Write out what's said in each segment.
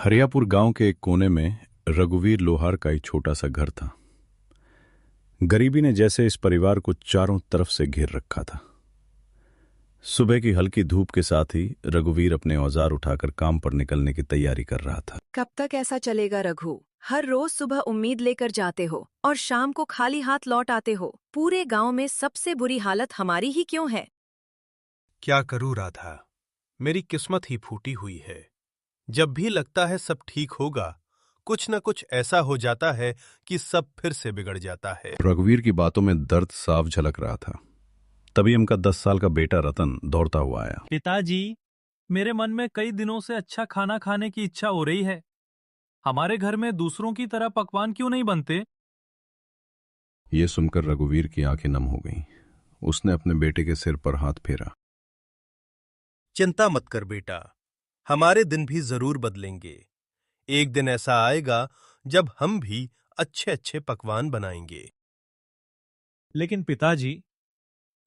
हरियापुर गांव के एक कोने में रघुवीर लोहार का एक छोटा सा घर था। गरीबी ने जैसे इस परिवार को चारों तरफ से घेर रखा था। सुबह की हल्की धूप के साथ ही रघुवीर अपने औजार उठाकर काम पर निकलने की तैयारी कर रहा था। कब तक ऐसा चलेगा रघु? हर रोज सुबह उम्मीद लेकर जाते हो और शाम को खाली हाथ लौट आते हो। पूरे गांव में सबसे बुरी हालत हमारी ही क्यों है? क्या करूं राधा, मेरी किस्मत ही फूटी हुई है। जब भी लगता है सब ठीक होगा, कुछ न कुछ ऐसा हो जाता है कि सब फिर से बिगड़ जाता है। रघुवीर की बातों में दर्द साफ झलक रहा था। तभी उनका 10 साल का बेटा रतन दौड़ता हुआ आया। पिताजी, मेरे मन में कई दिनों से अच्छा खाना खाने की इच्छा हो रही है। हमारे घर में दूसरों की तरह पकवान क्यों नहीं बनते? ये सुनकर रघुवीर की आंखें नम हो गईं। उसने अपने बेटे के सिर पर हाथ फेरा। चिंता मत कर बेटा, हमारे दिन भी जरूर बदलेंगे। एक दिन ऐसा आएगा जब हम भी अच्छे अच्छे पकवान बनाएंगे। लेकिन पिताजी,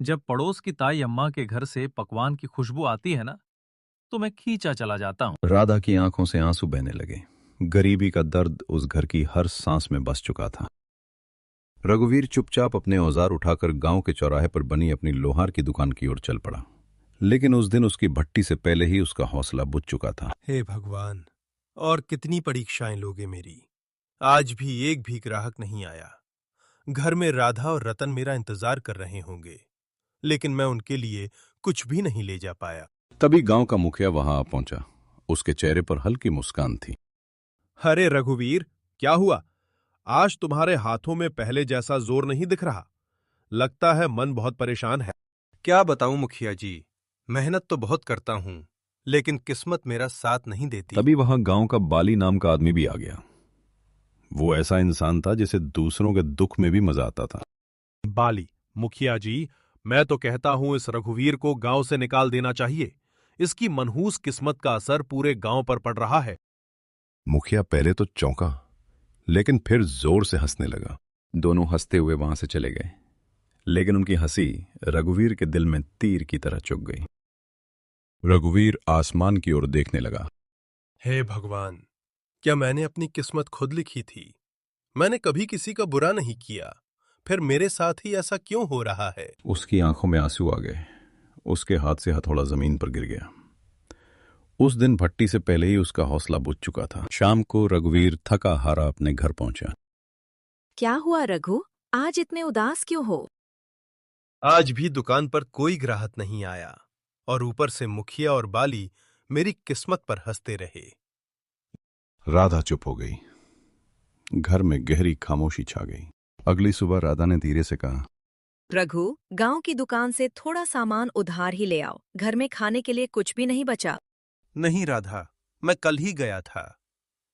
जब पड़ोस की ताई अम्मा के घर से पकवान की खुशबू आती है ना, तो मैं खींचा चला जाता हूँ। राधा की आंखों से आंसू बहने लगे। गरीबी का दर्द उस घर की हर सांस में बस चुका था। रघुवीर चुपचाप अपने औजार उठाकर गांव के चौराहे पर बनी अपनी लोहार की दुकान की ओर चल पड़ा। लेकिन उस दिन उसकी भट्टी से पहले ही उसका हौसला बुझ चुका था। हे भगवान, और कितनी परीक्षाएं लोगे मेरी। आज भी एक भी ग्राहक नहीं आया। घर में राधा और रतन मेरा इंतजार कर रहे होंगे, लेकिन मैं उनके लिए कुछ भी नहीं ले जा पाया। तभी गांव का मुखिया वहां आ पहुंचा। उसके चेहरे पर हल्की मुस्कान थी। अरे रघुवीर, क्या हुआ? आज तुम्हारे हाथों में पहले जैसा जोर नहीं दिख रहा। लगता है मन बहुत परेशान है। क्या बताऊं मुखिया जी, मेहनत तो बहुत करता हूं, लेकिन किस्मत मेरा साथ नहीं देती। तभी वहां गांव का बाली नाम का आदमी भी आ गया। वो ऐसा इंसान था जिसे दूसरों के दुख में भी मजा आता था। बाली, मुखिया जी, मैं तो कहता हूं इस रघुवीर को गांव से निकाल देना चाहिए। इसकी मनहूस किस्मत का असर पूरे गांव पर पड़ रहा है। मुखिया पहले तो चौंका, लेकिन फिर जोर से हंसने लगा। दोनों हंसते हुए वहां से चले गए, लेकिन उनकी हंसी रघुवीर के दिल में तीर की तरह चुभ गई। रघुवीर आसमान की ओर देखने लगा। हे भगवान, क्या मैंने अपनी किस्मत खुद लिखी थी? मैंने कभी किसी का बुरा नहीं किया, फिर मेरे साथ ही ऐसा क्यों हो रहा है? उसकी आंखों में आंसू आ गए। उसके हाथ से हथौड़ा जमीन पर गिर गया। उस दिन भट्टी से पहले ही उसका हौसला बुझ चुका था। शाम को रघुवीर थका हारा अपने घर पहुंचा। क्या हुआ रघु? आज इतने उदास क्यों हो? आज भी दुकान पर कोई ग्राहक नहीं आया, और ऊपर से मुखिया और बाली मेरी किस्मत पर हंसते रहे। राधा चुप हो गई। घर में गहरी खामोशी छा गई। अगली सुबह राधा ने धीरे से कहा, रघु, गांव की दुकान से थोड़ा सामान उधार ही ले आओ। घर में खाने के लिए कुछ भी नहीं बचा। नहीं राधा, मैं कल ही गया था।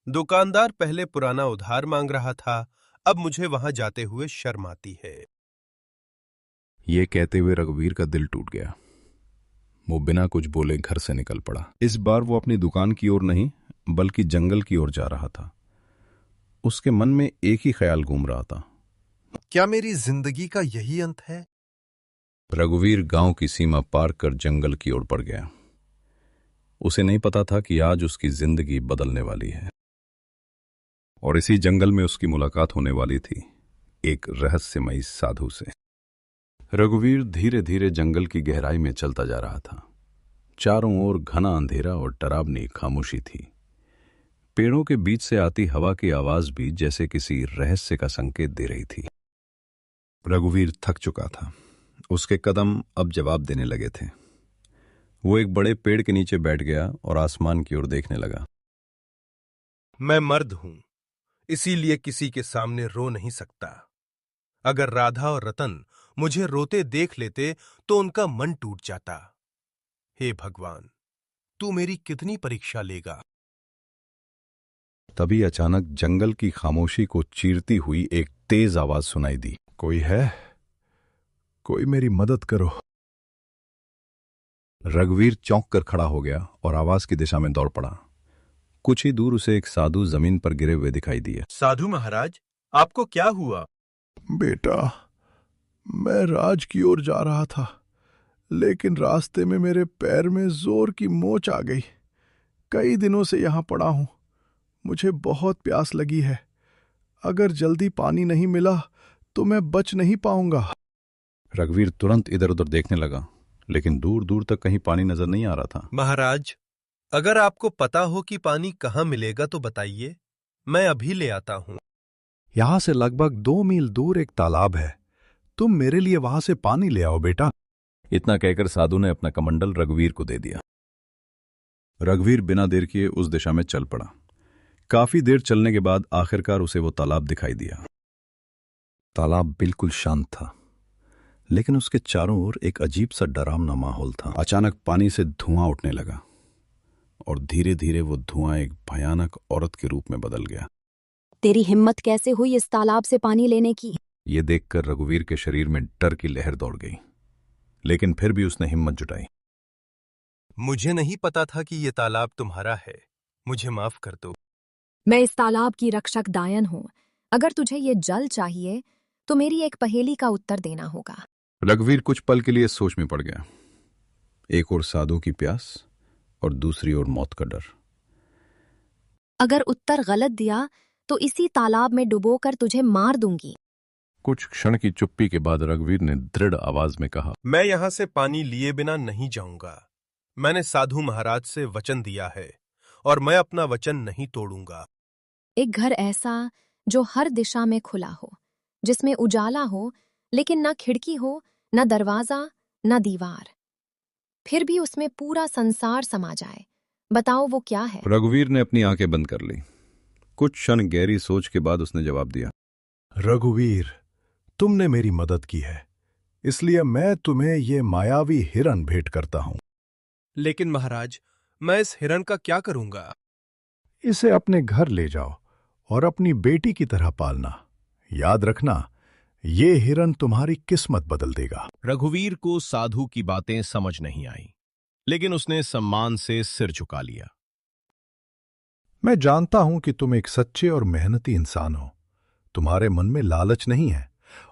दुकानदार पहले पुराना उधार मांग रहा था, अब मुझे वहां जाते हुए शर्म आती है। यह कहते हुए रघुवीर का दिल टूट गया। वो बिना कुछ बोले घर से निकल पड़ा। इस बार वो अपनी दुकान की ओर नहीं, बल्कि जंगल की ओर जा रहा था। उसके मन में एक ही ख्याल घूम रहा था, क्या मेरी जिंदगी का यही अंत है? रघुवीर गांव की सीमा पार कर जंगल की ओर बढ़ गया। उसे नहीं पता था कि आज उसकी जिंदगी बदलने वाली है, और इसी जंगल में उसकी मुलाकात होने वाली थी एक रहस्यमयी साधु से। रघुवीर धीरे धीरे जंगल की गहराई में चलता जा रहा था। चारों ओर घना अंधेरा और डरावनी खामोशी थी। पेड़ों के बीच से आती हवा की आवाज भी जैसे किसी रहस्य का संकेत दे रही थी। रघुवीर थक चुका था। उसके कदम अब जवाब देने लगे थे। वो एक बड़े पेड़ के नीचे बैठ गया और आसमान की ओर देखने लगा। मैं मर्द हूं, इसीलिए किसी के सामने रो नहीं सकता। अगर राधा और रतन मुझे रोते देख लेते तो उनका मन टूट जाता। हे भगवान, तू मेरी कितनी परीक्षा लेगा? तभी अचानक जंगल की खामोशी को चीरती हुई एक तेज आवाज सुनाई दी। कोई है? कोई मेरी मदद करो। रघुवीर चौंक कर खड़ा हो गया और आवाज की दिशा में दौड़ पड़ा। कुछ ही दूर उसे एक साधु जमीन पर गिरे हुए दिखाई दिए। साधु महाराज, आपको क्या हुआ? बेटा, मैं राज की ओर जा रहा था, लेकिन रास्ते में मेरे पैर में जोर की मोच आ गई। कई दिनों से यहां पड़ा हूं, मुझे बहुत प्यास लगी है। अगर जल्दी पानी नहीं मिला तो मैं बच नहीं पाऊंगा। रघुवीर तुरंत इधर उधर देखने लगा, लेकिन दूर दूर तक कहीं पानी नजर नहीं आ रहा था। महाराज, अगर आपको पता हो कि पानी कहाँ मिलेगा तो बताइए, मैं अभी ले आता हूं। यहां से लगभग 2 मील दूर एक तालाब है। तुम मेरे लिए वहां से पानी ले आओ बेटा। इतना कहकर साधु ने अपना कमंडल रघुवीर को दे दिया। रघुवीर बिना देर किए उस दिशा में चल पड़ा। काफी देर चलने के बाद आखिरकार उसे वो तालाब दिखाई दिया। तालाब बिल्कुल शांत था, लेकिन उसके चारों ओर एक अजीब सा डरावना माहौल था। अचानक पानी से धुआं उठने लगा और धीरे धीरे वो धुआं एक भयानक औरत के रूप में बदल गया। तेरी हिम्मत कैसे हुई इस तालाब से पानी लेने की? ये देखकर रघुवीर के शरीर में डर की लहर दौड़ गई, लेकिन फिर भी उसने हिम्मत जुटाई। मुझे नहीं पता था कि ये तालाब तुम्हारा है, मुझे माफ कर दो। मैं इस तालाब की रक्षक दायन हूँ। अगर तुझे ये जल चाहिए तो मेरी एक पहेली का उत्तर देना होगा। रघुवीर कुछ पल के लिए सोच में पड़ गया। एक ओर साधु की प्यास और दूसरी ओर मौत का डर। अगर उत्तर गलत दिया तो इसी तालाब में डुबोकर तुझे मार दूंगी। कुछ क्षण की चुप्पी के बाद रघुवीर ने दृढ़ आवाज में कहा, मैं यहां से पानी लिए बिना नहीं जाऊंगा। मैंने साधु महाराज से वचन दिया है और मैं अपना वचन नहीं तोड़ूंगा। एक घर ऐसा जो हर दिशा में खुला हो, जिसमें उजाला हो लेकिन न खिड़की हो, न दरवाजा, न दीवार, फिर भी उसमें पूरा संसार समा जाए। बताओ वो क्या है? रघुवीर ने अपनी आंखें बंद कर ली। कुछ क्षण गहरी सोच के बाद उसने जवाब दिया, रघुवीर, तुमने मेरी मदद की है, इसलिए मैं तुम्हें ये मायावी हिरन भेंट करता हूं। लेकिन महाराज, मैं इस हिरन का क्या करूंगा? इसे अपने घर ले जाओ और अपनी बेटी की तरह पालना। याद रखना, ये हिरन तुम्हारी किस्मत बदल देगा। रघुवीर को साधु की बातें समझ नहीं आई, लेकिन उसने सम्मान से सिर झुका लिया। मैं जानता हूं कि तुम एक सच्चे और मेहनती इंसान हो। तुम्हारे मन में लालच नहीं है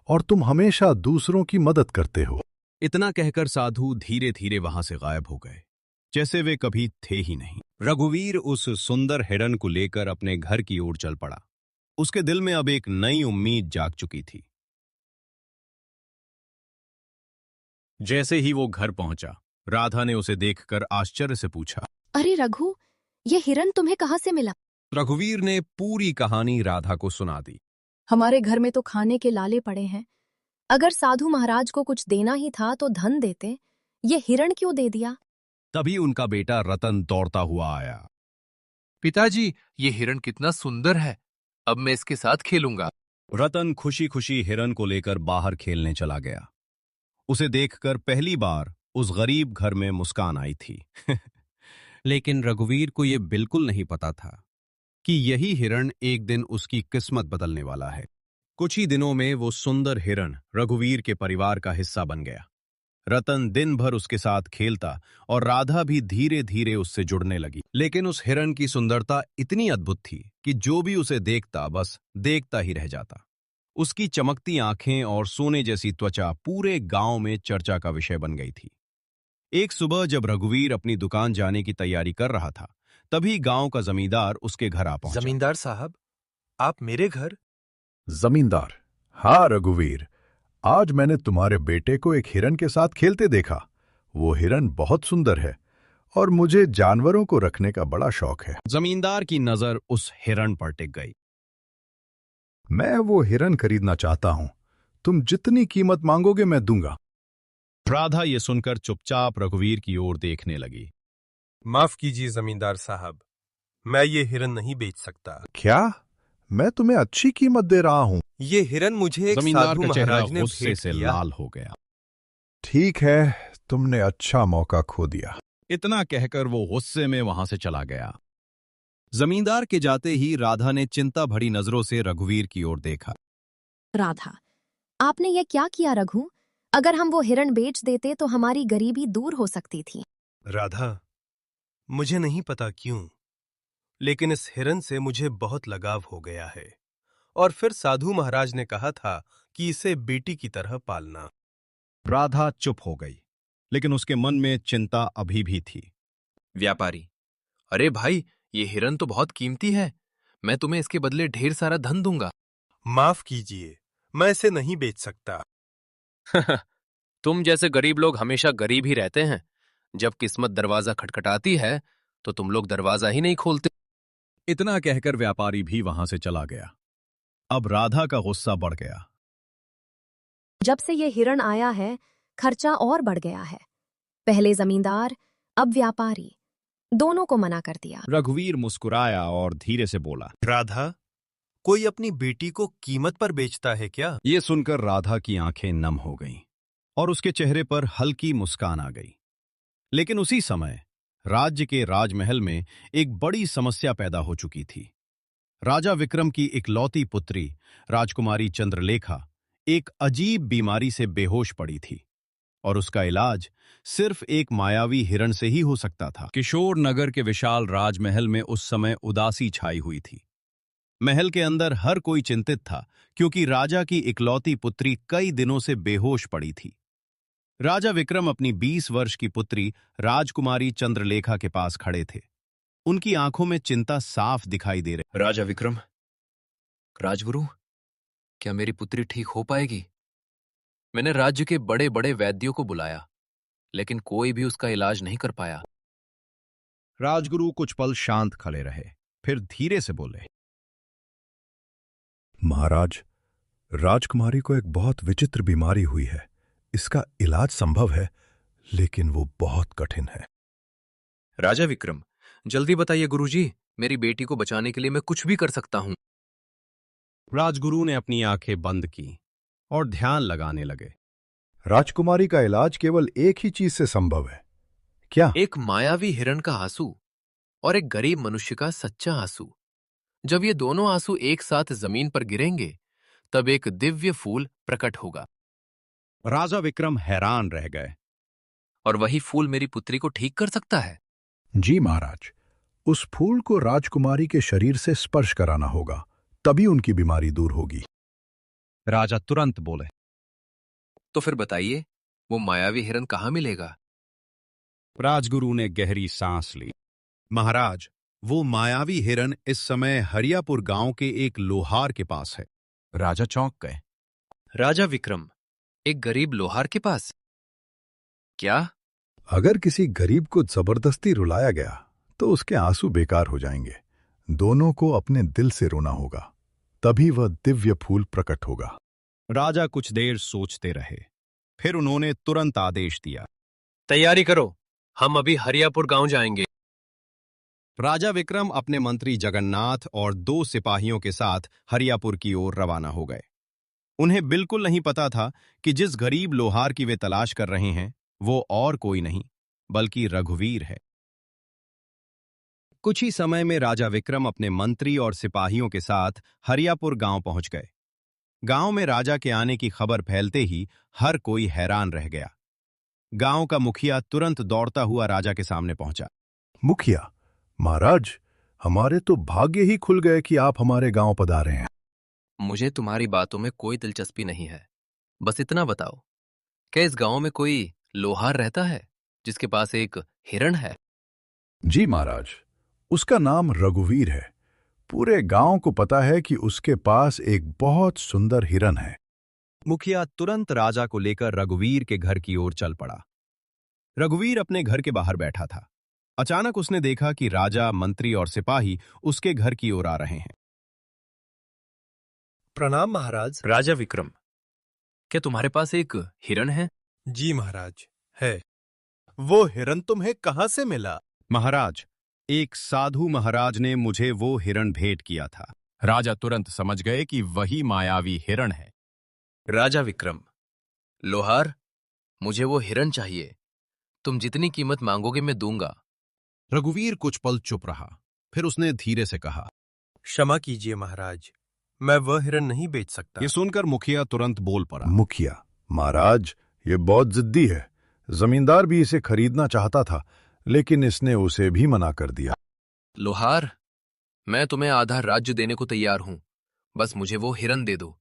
और तुम हमेशा दूसरों की मदद करते हो। इतना कहकर साधु धीरे धीरे वहां से गायब हो गए, जैसे वे कभी थे ही नहीं। रघुवीर उस सुंदर हिरन को लेकर अपने घर की ओर चल पड़ा। उसके दिल में अब एक नई उम्मीद जाग चुकी थी। जैसे ही वो घर पहुंचा, राधा ने उसे देखकर आश्चर्य से पूछा, अरे रघु, ये हिरन तुम्हें कहाँ से मिला? रघुवीर ने पूरी कहानी राधा को सुना दी। हमारे घर में तो खाने के लाले पड़े हैं। अगर साधु महाराज को कुछ देना ही था तो धन देते, ये हिरण क्यों दे दिया? तभी उनका बेटा रतन दौड़ता हुआ आया। पिताजी, ये हिरण कितना सुंदर है। अब मैं इसके साथ खेलूंगा। रतन खुशी खुशी हिरन को लेकर बाहर खेलने चला गया। उसे देखकर पहली बार उस गरीब घर में मुस्कान आई थी। लेकिन रघुवीर को यह बिल्कुल नहीं पता था कि यही हिरण एक दिन उसकी किस्मत बदलने वाला है। कुछ ही दिनों में वो सुंदर हिरण रघुवीर के परिवार का हिस्सा बन गया। रतन दिन भर उसके साथ खेलता और राधा भी धीरे धीरे उससे जुड़ने लगी। लेकिन उस हिरण की सुंदरता इतनी अद्भुत थी कि जो भी उसे देखता बस देखता ही रह जाता। उसकी चमकती आंखें और सोने जैसी त्वचा पूरे गांव में चर्चा का विषय बन गई थी। एक सुबह जब रघुवीर अपनी दुकान जाने की तैयारी कर रहा था, तभी गांव का जमींदार उसके घर आ पहुंचा। जमींदार साहब, आप मेरे घर? जमींदार, हाँ रघुवीर, आज मैंने तुम्हारे बेटे को एक हिरन के साथ खेलते देखा। वो हिरन बहुत सुंदर है और मुझे जानवरों को रखने का बड़ा शौक है। जमींदार की नजर उस हिरन पर टिक गई। मैं वो हिरन खरीदना चाहता हूं। तुम जितनी कीमत मांगोगे मैं दूंगा। राधा ये सुनकर चुपचाप रघुवीर की ओर देखने लगी। माफ कीजिए जमींदार साहब, मैं ये हिरन नहीं बेच सकता। क्या? मैं तुम्हें अच्छी कीमत दे रहा हूं। ये हिरन मुझे एक जमींदार साधु का चेहरा महाराज ने गुस्से भेंट से किया। लाल हो गया। ठीक है, तुमने अच्छा मौका खो दिया। इतना कहकर वो गुस्से में वहां से चला गया। जमींदार के जाते ही राधा ने चिंता भरी नजरों से रघुवीर की ओर देखा। राधा, आपने ये क्या किया रघु? अगर हम वो हिरण बेच देते तो हमारी गरीबी दूर हो सकती थी। राधा, मुझे नहीं पता क्यों, लेकिन इस हिरन से मुझे बहुत लगाव हो गया है। और फिर साधु महाराज ने कहा था कि इसे बेटी की तरह पालना। राधा चुप हो गई, लेकिन उसके मन में चिंता अभी भी थी। व्यापारी, अरे भाई, ये हिरन तो बहुत कीमती है। मैं तुम्हें इसके बदले ढेर सारा धन दूंगा। माफ कीजिए, मैं इसे नहीं बेच सकता। तुम जैसे गरीब लोग हमेशा गरीब ही रहते हैं। जब किस्मत दरवाजा खटखटाती है तो तुम लोग दरवाजा ही नहीं खोलते। इतना कहकर व्यापारी भी वहां से चला गया। अब राधा का गुस्सा बढ़ गया। जब से ये हिरण आया है, खर्चा और बढ़ गया है। पहले जमींदार, अब व्यापारी, दोनों को मना कर दिया। रघुवीर मुस्कुराया और धीरे से बोला। राधा, कोई अपनी बेटी को कीमत पर बेचता है क्या? ये सुनकर राधा की आंखें नम हो गईं और उसके चेहरे पर हल्की मुस्कान आ गई। लेकिन उसी समय राज्य के राजमहल में एक बड़ी समस्या पैदा हो चुकी थी। राजा विक्रम की इकलौती पुत्री राजकुमारी चंद्रलेखा एक अजीब बीमारी से बेहोश पड़ी थी और उसका इलाज सिर्फ एक मायावी हिरण से ही हो सकता था। किशोर नगर के विशाल राजमहल में उस समय उदासी छाई हुई थी। महल के अंदर हर कोई चिंतित था क्योंकि राजा की इकलौती पुत्री कई दिनों से बेहोश पड़ी थी। राजा विक्रम अपनी 20 वर्ष की पुत्री राजकुमारी चंद्रलेखा के पास खड़े थे। उनकी आंखों में चिंता साफ दिखाई दे रही। राजा विक्रम, राजगुरु, क्या मेरी पुत्री ठीक हो पाएगी? मैंने राज्य के बड़े बड़े वैद्यों को बुलाया, लेकिन कोई भी उसका इलाज नहीं कर पाया। राजगुरु कुछ पल शांत खड़े रहे, फिर धीरे से बोले। महाराज, राजकुमारी को एक बहुत विचित्र बीमारी हुई है। इसका इलाज संभव है, लेकिन वो बहुत कठिन है। राजा विक्रम, जल्दी बताइए गुरुजी, मेरी बेटी को बचाने के लिए मैं कुछ भी कर सकता हूं। राजगुरु ने अपनी आंखें बंद की और ध्यान लगाने लगे। राजकुमारी का इलाज केवल एक ही चीज से संभव है। क्या? एक मायावी हिरण का आंसू और एक गरीब मनुष्य का सच्चा आंसू। जब ये दोनों आंसू एक साथ जमीन पर गिरेंगे, तब एक दिव्य फूल प्रकट होगा। राजा विक्रम हैरान रह गए। और वही फूल मेरी पुत्री को ठीक कर सकता है? जी महाराज, उस फूल को राजकुमारी के शरीर से स्पर्श कराना होगा, तभी उनकी बीमारी दूर होगी। राजा तुरंत बोले। तो फिर बताइए, वो मायावी हिरण कहाँ मिलेगा? राजगुरु ने गहरी सांस ली। महाराज, वो मायावी हिरण इस समय हरियापुर गांव के एक लोहार के पास है। राजा चौंक गए। राजा विक्रम, एक गरीब लोहार के पास? क्या? अगर किसी गरीब को जबरदस्ती रुलाया गया तो उसके आंसू बेकार हो जाएंगे। दोनों को अपने दिल से रोना होगा, तभी वह दिव्य फूल प्रकट होगा। राजा कुछ देर सोचते रहे, फिर उन्होंने तुरंत आदेश दिया। तैयारी करो, हम अभी हरियापुर गांव जाएंगे। राजा विक्रम अपने मंत्री जगन्नाथ और 2 सिपाहियों के साथ हरियापुर की ओर रवाना हो गए। उन्हें बिल्कुल नहीं पता था कि जिस गरीब लोहार की वे तलाश कर रहे हैं वो और कोई नहीं बल्कि रघुवीर है। कुछ ही समय में राजा विक्रम अपने मंत्री और सिपाहियों के साथ हरियापुर गांव पहुंच गए। गांव में राजा के आने की खबर फैलते ही हर कोई हैरान रह गया। गांव का मुखिया तुरंत दौड़ता हुआ राजा के सामने पहुंचा। मुखिया, महाराज, हमारे तो भाग्य ही खुल गए कि आप हमारे गांव पधारे हैं। मुझे तुम्हारी बातों में कोई दिलचस्पी नहीं है। बस इतना बताओ, क्या इस गांव में कोई लोहार रहता है जिसके पास एक हिरण है? जी महाराज, उसका नाम रघुवीर है। पूरे गांव को पता है कि उसके पास एक बहुत सुंदर हिरण है। मुखिया तुरंत राजा को लेकर रघुवीर के घर की ओर चल पड़ा। रघुवीर अपने घर के बाहर बैठा था। अचानक उसने देखा कि राजा, मंत्री और सिपाही उसके घर की ओर आ रहे हैं। प्रणाम महाराज। राजा विक्रम, क्या तुम्हारे पास एक हिरण है? जी महाराज, है। वो हिरण तुम्हें कहां से मिला? महाराज, एक साधु महाराज ने मुझे वो हिरण भेंट किया था। राजा तुरंत समझ गए कि वही मायावी हिरण है। राजा विक्रम, लोहार, मुझे वो हिरण चाहिए। तुम जितनी कीमत मांगोगे मैं दूंगा। रघुवीर कुछ पल चुप रहा, फिर उसने धीरे से कहा। क्षमा कीजिए महाराज, मैं वह हिरण नहीं बेच सकता। ये सुनकर मुखिया तुरंत बोल पड़ा। मुखिया, महाराज, ये बहुत जिद्दी है। जमींदार भी इसे खरीदना चाहता था, लेकिन इसने उसे भी मना कर दिया। लोहार, मैं तुम्हें आधा राज्य देने को तैयार हूं, बस मुझे वो हिरण दे दो।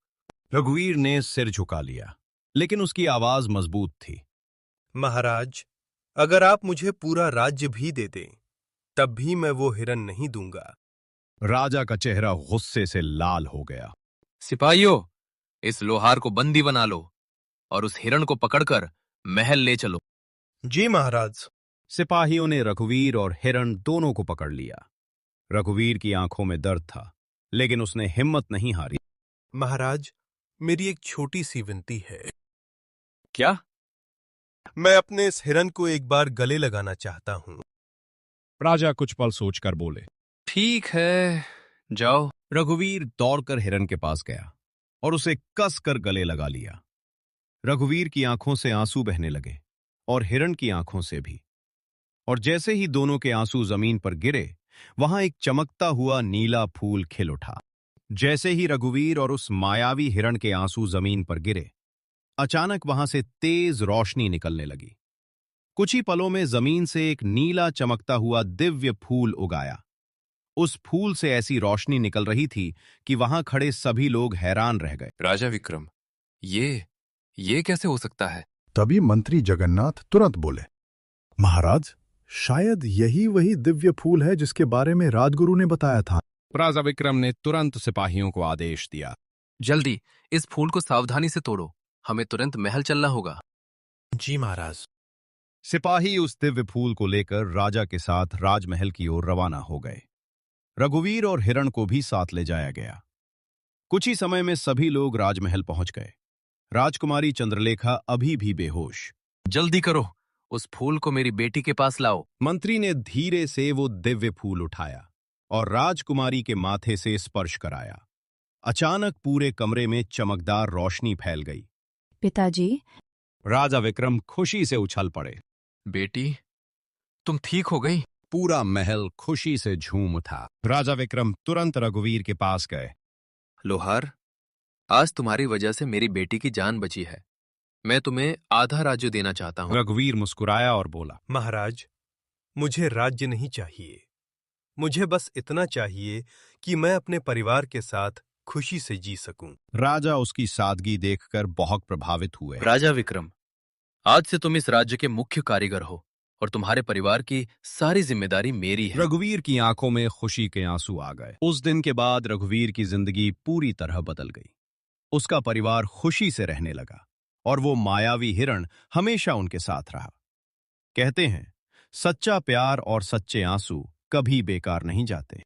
रघुवीर ने सिर झुका लिया, लेकिन उसकी आवाज मजबूत थी। महाराज, अगर आप मुझे पूरा राज्य भी दे दें, तब भी मैं वो हिरण नहीं दूंगा। राजा का चेहरा गुस्से से लाल हो गया। सिपाहियों, इस लोहार को बंदी बना लो और उस हिरण को पकड़कर महल ले चलो। जी महाराज। सिपाहियों ने रघुवीर और हिरण दोनों को पकड़ लिया। रघुवीर की आंखों में दर्द था, लेकिन उसने हिम्मत नहीं हारी। महाराज, मेरी एक छोटी सी विनती है। क्या? मैं अपने इस हिरण को एक बार गले लगाना चाहता हूं। राजा कुछ पल सोचकर बोले, ठीक है, जाओ। रघुवीर दौड़कर हिरण के पास गया और उसे कसकर गले लगा लिया। रघुवीर की आंखों से आंसू बहने लगे और हिरण की आंखों से भी। और जैसे ही दोनों के आंसू जमीन पर गिरे, वहां एक चमकता हुआ नीला फूल खिल उठा। जैसे ही रघुवीर और उस मायावी हिरण के आंसू जमीन पर गिरे, अचानक वहां से तेज रोशनी निकलने लगी। कुछ ही पलों में जमीन से एक नीला चमकता हुआ दिव्य फूल उगाया। उस फूल से ऐसी रोशनी निकल रही थी कि वहां खड़े सभी लोग हैरान रह गए। राजा विक्रम, ये कैसे हो सकता है? तभी मंत्री जगन्नाथ तुरंत बोले, महाराज, शायद यही वही दिव्य फूल है जिसके बारे में राजगुरु ने बताया था। राजा विक्रम ने तुरंत सिपाहियों को आदेश दिया, जल्दी इस फूल को सावधानी से तोड़ो, हमें तुरंत महल चलना होगा। जी महाराज। सिपाही उस दिव्य फूल को लेकर राजा के साथ राजमहल की ओर रवाना हो गए। रघुवीर और हिरण को भी साथ ले जाया गया। कुछ ही समय में सभी लोग राजमहल पहुंच गए। राजकुमारी चंद्रलेखा अभी भी बेहोश। जल्दी करो, उस फूल को मेरी बेटी के पास लाओ। मंत्री ने धीरे से वो दिव्य फूल उठाया और राजकुमारी के माथे से स्पर्श कराया। अचानक पूरे कमरे में चमकदार रोशनी फैल गई। पिताजी, राजा विक्रम खुशी से उछल पड़े। बेटी, तुम ठीक हो गई? पूरा महल खुशी से झूम उठा। राजा विक्रम तुरंत रघुवीर के पास गए। लोहार, आज तुम्हारी वजह से मेरी बेटी की जान बची है। मैं तुम्हें आधा राज्य देना चाहता हूं। रघुवीर मुस्कुराया और बोला, महाराज, मुझे राज्य नहीं चाहिए। मुझे बस इतना चाहिए कि मैं अपने परिवार के साथ खुशी से जी सकूं। राजा उसकी सादगी देखकर बहुत प्रभावित हुए। राजा विक्रम, आज से तुम इस राज्य के मुख्य कारीगर हो और तुम्हारे परिवार की सारी जिम्मेदारी मेरी है। रघुवीर की आंखों में खुशी के आंसू आ गए। उस दिन के बाद रघुवीर की जिंदगी पूरी तरह बदल गई। उसका परिवार खुशी से रहने लगा और वो मायावी हिरण हमेशा उनके साथ रहा। कहते हैं, सच्चा प्यार और सच्चे आंसू कभी बेकार नहीं जाते।